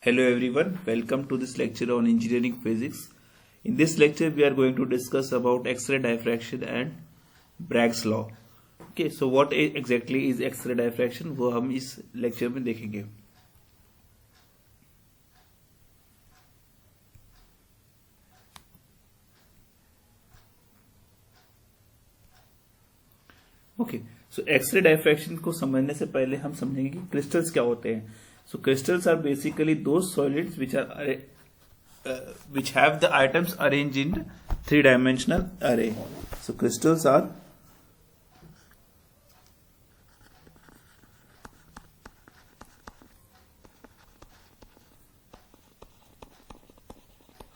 Hello everyone, welcome to this lecture on engineering physics. In this lecture we are going to discuss about X-ray diffraction and Bragg's law. Okay, so what exactly is X-ray diffraction वो हम इस lecture में देखेंगे. Okay, so X-ray diffraction को समझने से पहले हम समझेंगे कि crystals क्या होते हैं. So crystals are basically those solids which have the atoms arranged in three-dimensional array. So crystals are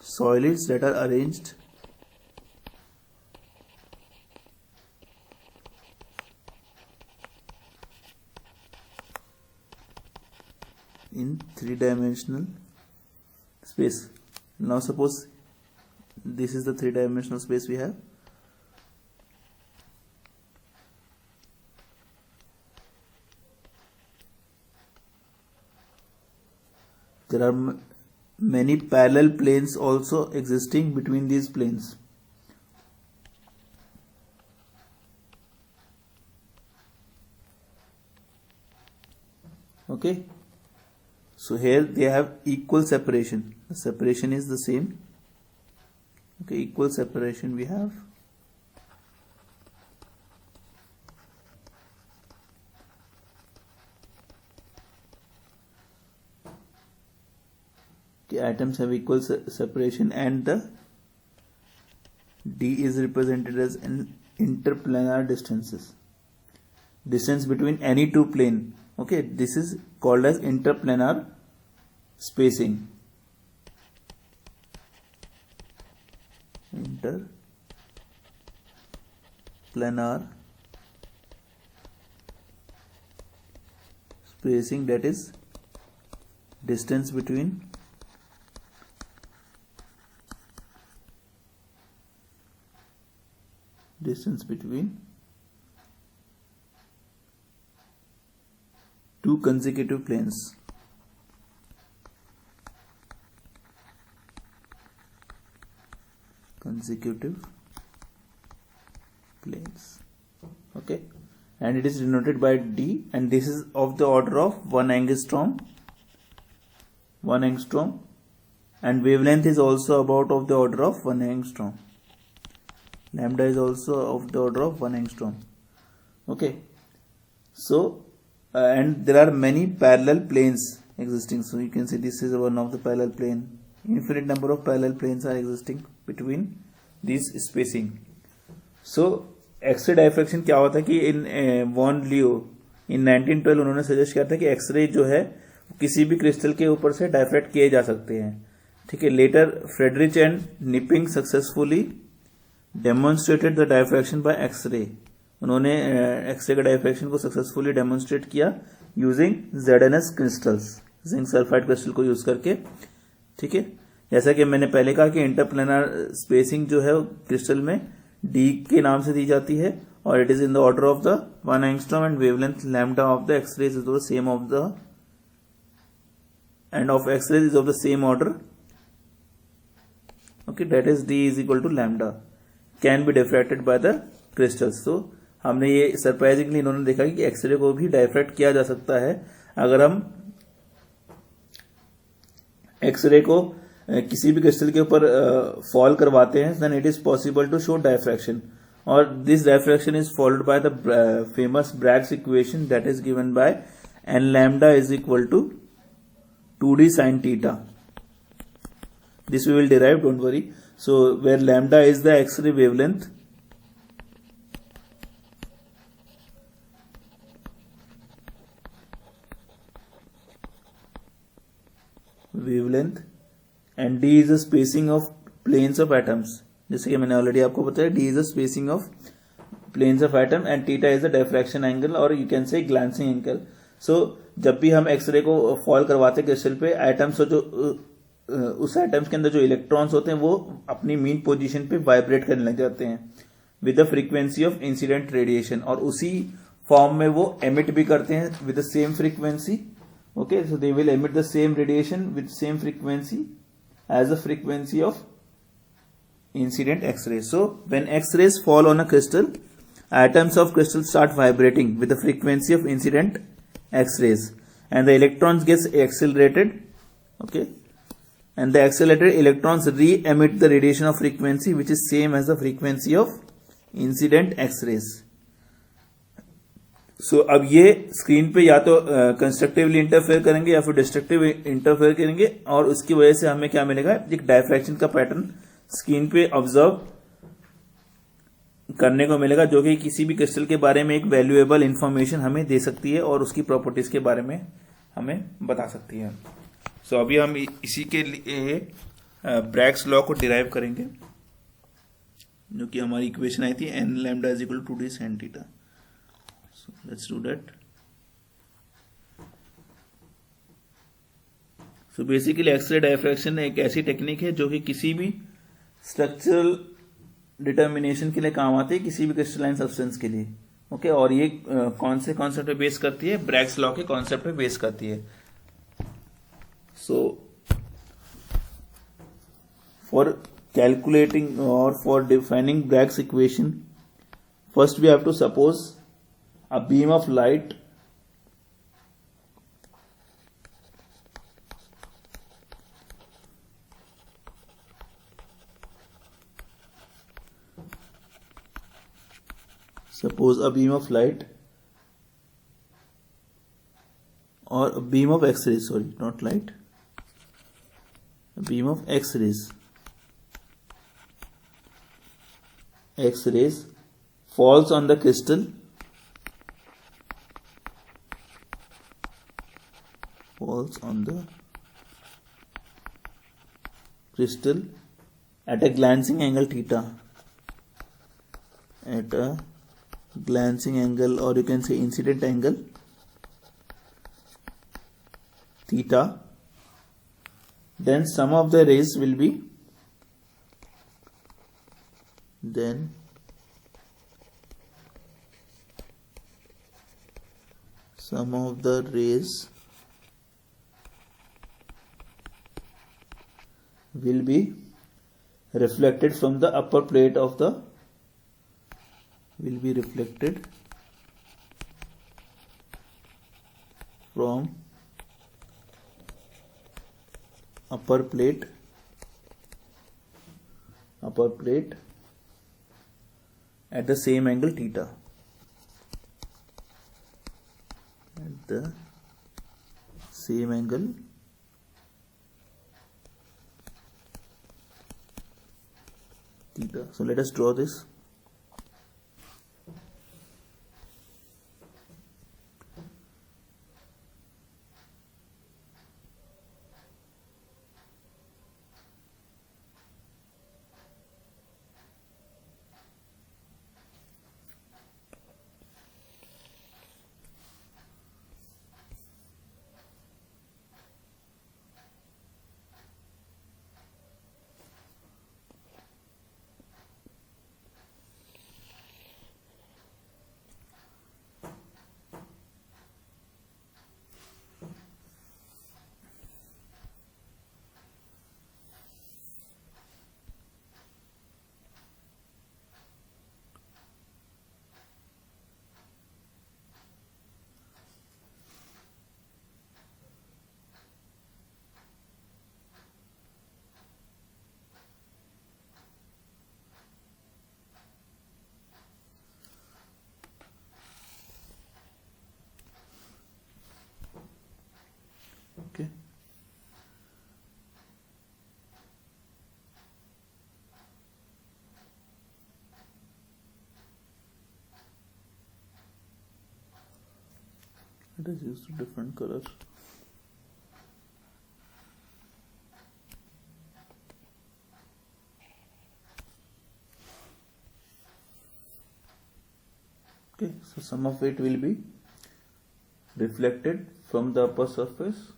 solids that are arranged in three-dimensional space. Now suppose this is the three-dimensional space we have. There are many parallel planes also existing between these planes. Okay. So here they have equal separation. The separation is the same. Okay, equal separation we have. The atoms have equal separation and the D is represented as an interplanar distances. Distance between any two plane. Okay, this is called as interplanar spacing. Interplanar spacing, that is distance between two consecutive planes. Okay, and it is denoted by D, and this is of the order of 1 angstrom, and wavelength is also about of the order of 1 angstrom. Lambda is also of the order of 1 angstrom. Okay, so and there are many parallel planes existing. So you can see this is one of the parallel plane. Infinite number of parallel planes are existing between these spacing. So X-ray diffraction क्या होता है कि इन von लियो इन 1912 उन्होंने suggest किया था कि x ray जो है किसी भी क्रिस्टल के ऊपर से डायफ्रैक्ट किए जा सकते हैं. ठीक है. Later Friedrich and Knipping successfully demonstrated the diffraction by x ray. उन्होंने एक्सरे का डायफ्रैक्शन को सक्सेसफुली डेमोन्स्ट्रेट किया using ZnS crystals, zinc sulphide crystal को यूज करके. ठीक है. जैसा कि मैंने पहले कहा कि इंटरप्लेनर स्पेसिंग जो है क्रिस्टल में D के नाम से दी जाती है और it is in the order of the 1 angstrom and wavelength lambda of the x rays is the same of the and of x rays is of the same order. Okay, that is D is equal to lambda can be diffracted by the crystals. तो हमने ये surprisingly इन्होंने देखा कि x ray को भी diffract किया जा सकता है. अगर हम एक्सरे को किसी भी क्रिस्टल के ऊपर फॉल करवाते हैं then it is possible to show diffraction, और this diffraction is followed by the famous Bragg's equation that is given by n lambda is equal to 2d sin theta. This we will derive, don't worry. So where lambda is the X-ray wavelength, and D is the spacing of planes of atoms. जैसे कि मैंने already आपको बताया, D is the spacing of planes of atom and theta is the diffraction angle or you can say glancing angle. So जब भी हम x ray को fall करवाते क्रिस्टल पे, एटम्स जो उस एटम्स के अंदर जो इलेक्ट्रॉन्स होते हैं वो अपनी मीन पोजीशन पे वाइब्रेट करने लग जाते हैं with the frequency of incident radiation, और उसी फॉर्म में वो एमिट भी करते हैं with the same frequency Okay, so they will emit the same radiation with same frequency as the frequency of incident X-rays. So when X-rays fall on a crystal, atoms of crystal start vibrating with the frequency of incident X-rays, and the electrons gets accelerated. Okay, and the accelerated electrons re-emit the radiation of frequency which is same as the frequency of incident X-rays. सो अब ये screen पे या तो constructively interfere करेंगे या फिर destructive interfere करेंगे, और उसकी वजह से हमें क्या मिलेगा, एक डायफ्रैक्शन का पैटर्न स्क्रीन पे ऑब्जर्व करने को मिलेगा, जो कि किसी भी क्रिस्टल के बारे में एक वैल्यूएबल इंफॉर्मेशन हमें दे सकती है और उसकी प्रॉपर्टीज के बारे में हमें बता सकती है. सो अभी हम इसी के लिए ब्रैग्स लॉ को डिराइव करेंगे, जो कि हमारी इक्वेशन आई थी n lambda is equal to 2d sin theta. So let's do that. So basically x ray diffraction एक ऐसी टेक्निक है जो कि किसी भी स्ट्रक्चरल डिटर्मिनेशन के लिए काम आती है, किसी भी क्रिस्टलाइन सब्सटेंस के लिए. ओके, और ये कौन से कॉन्सेप्ट पे बेस करती है, ब्रैग्स लॉ के कॉन्सेप्ट पे बेस करती है. सो फॉर कैलकुलेटिंग और for defining Bragg's equation, first we have to suppose a beam of light or a beam of X-rays, sorry, not light, a beam of X-rays falls on the crystal at a glancing angle theta, or you can say incident angle theta, then some of the rays will be reflected from the upper plate of the upper plate at the same angle theta. So let us draw this. Okay. Let us use different colors. Okay, so some of it will be reflected from the upper surface,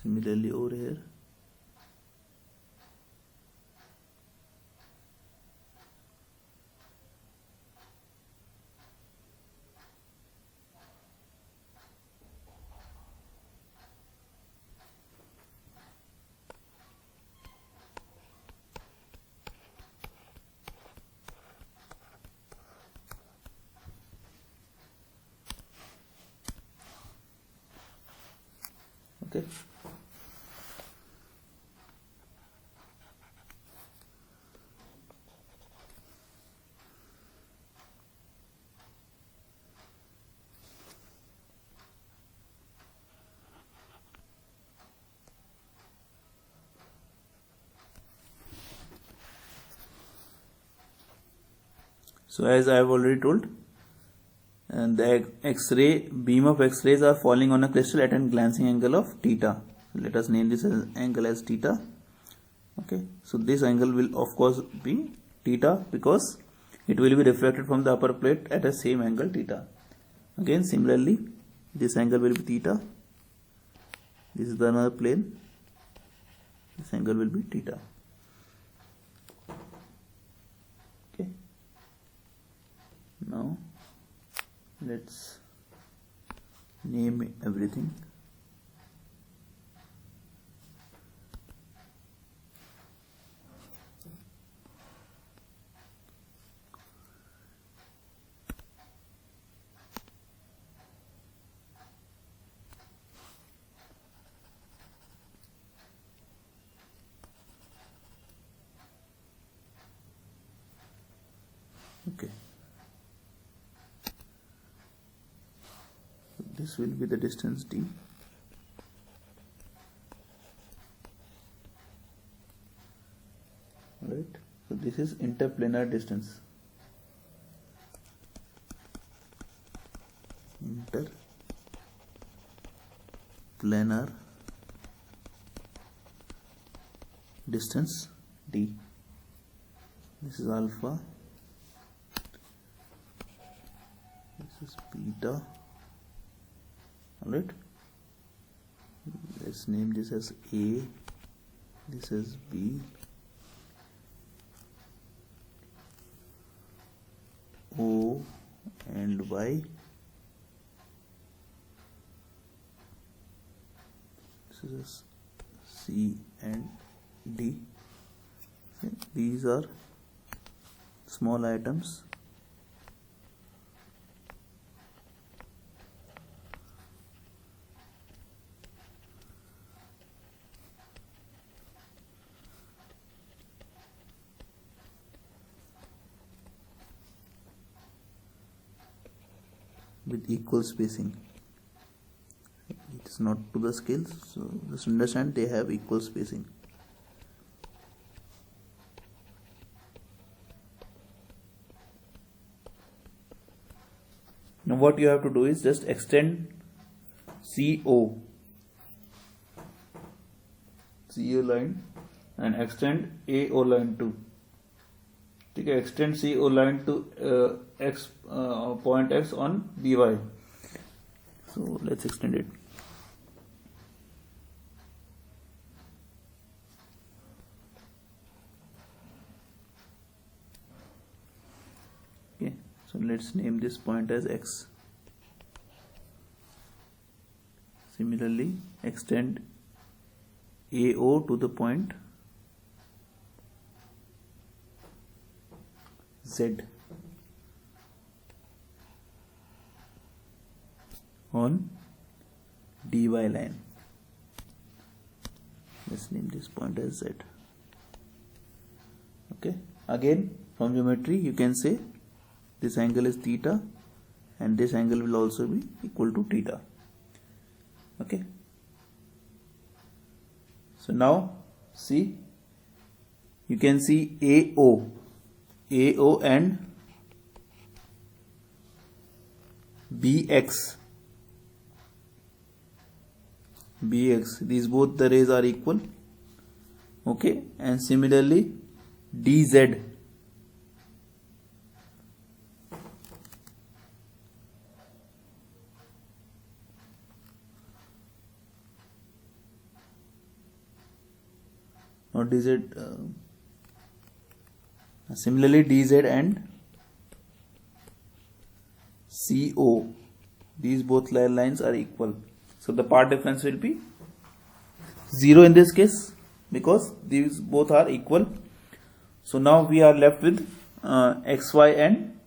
Similarly over here. Okay. So as I have already told, and the X-ray beam of X-rays are falling on a crystal at a glancing angle of theta. So let us name this angle as theta. Okay, so this angle will of course be theta because it will be refracted from the upper plate at a same angle theta. Again, similarly, this angle will be theta. This is the another plane. This angle will be theta. Okay. Now let's name everything. Okay. This will be the distance d. Right. So this is interplanar distance. Interplanar distance d. This is alpha. This is beta. Alright, let's name this as A, this is B, O and Y, this is C and D. These are small items. With equal spacing. It is not to the scale, so just understand they have equal spacing. Now what you have to do is just extend CO line and extend AO line too. ठीक है, extend CO line to x point x on dy. So let's extend it. Okay, so let's name this point as x. Similarly, extend AO to the point Z on dy line. Let's name this point as Z. Okay, again from geometry you can say this angle is theta and this angle will also be equal to theta. Okay, so now see, you can see AO and BX, these both the rays are equal. Okay, and similarly DZ, or dz. Similarly, dz and co, these both lines are equal, so the path difference will be 0 in this case because these both are equal. So now we are left with xy and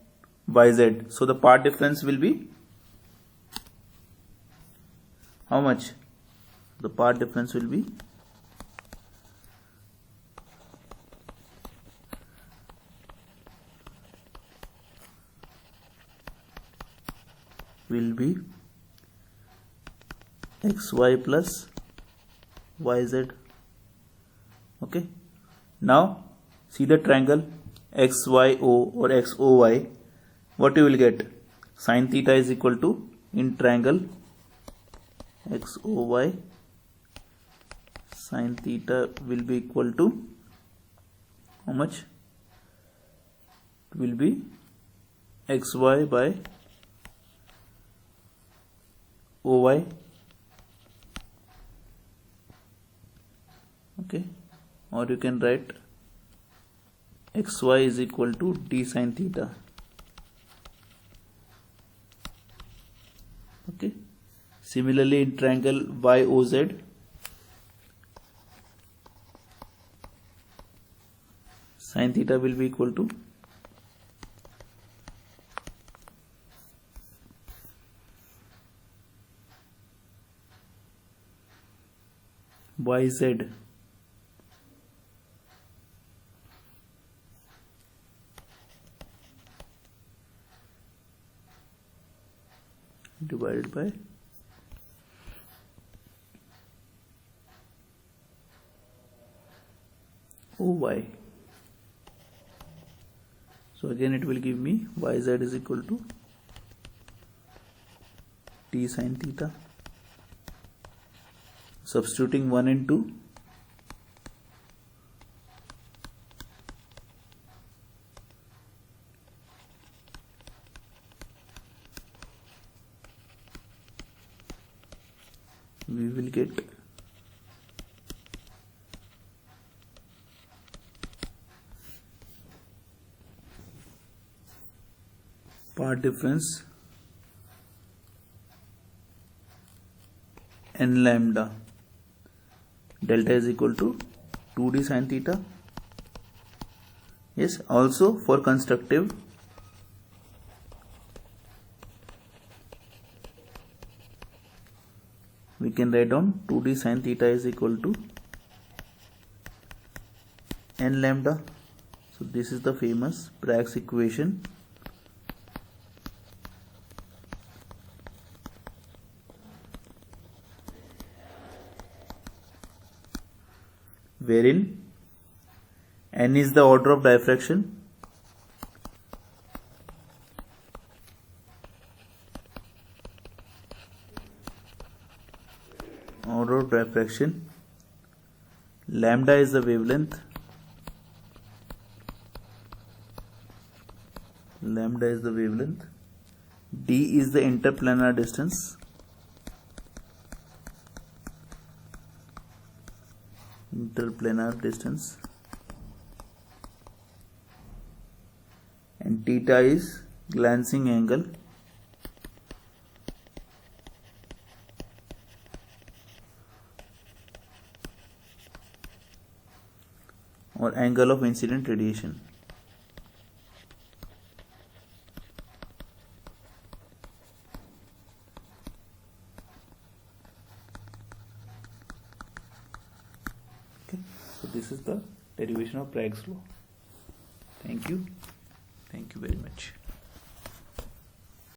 yz. So the path difference will be how much? The path difference will be xy plus yz. Okay, now see the triangle xyo or xoy. What you will get? Sin theta is equal to, in triangle xoy, sin theta will be equal to how much? It will be xy by oy. Okay, or you can write xy is equal to d sin theta. Okay, similarly in triangle yoz, sin theta will be equal to yz divided by oy. So again it will give me yz is equal to t sin theta. Substituting 1 and 2, we will get path difference n lambda. Delta is equal to 2d sin theta. Yes, also for constructive, we can write down 2d sin theta is equal to n lambda. So this is the famous Bragg's equation. Wherein n is the order of diffraction, lambda is the wavelength, d is the interplanar distance, and theta is glancing angle, or angle of incident radiation. Okay, so this is the derivation of Bragg's law. Thank you very much.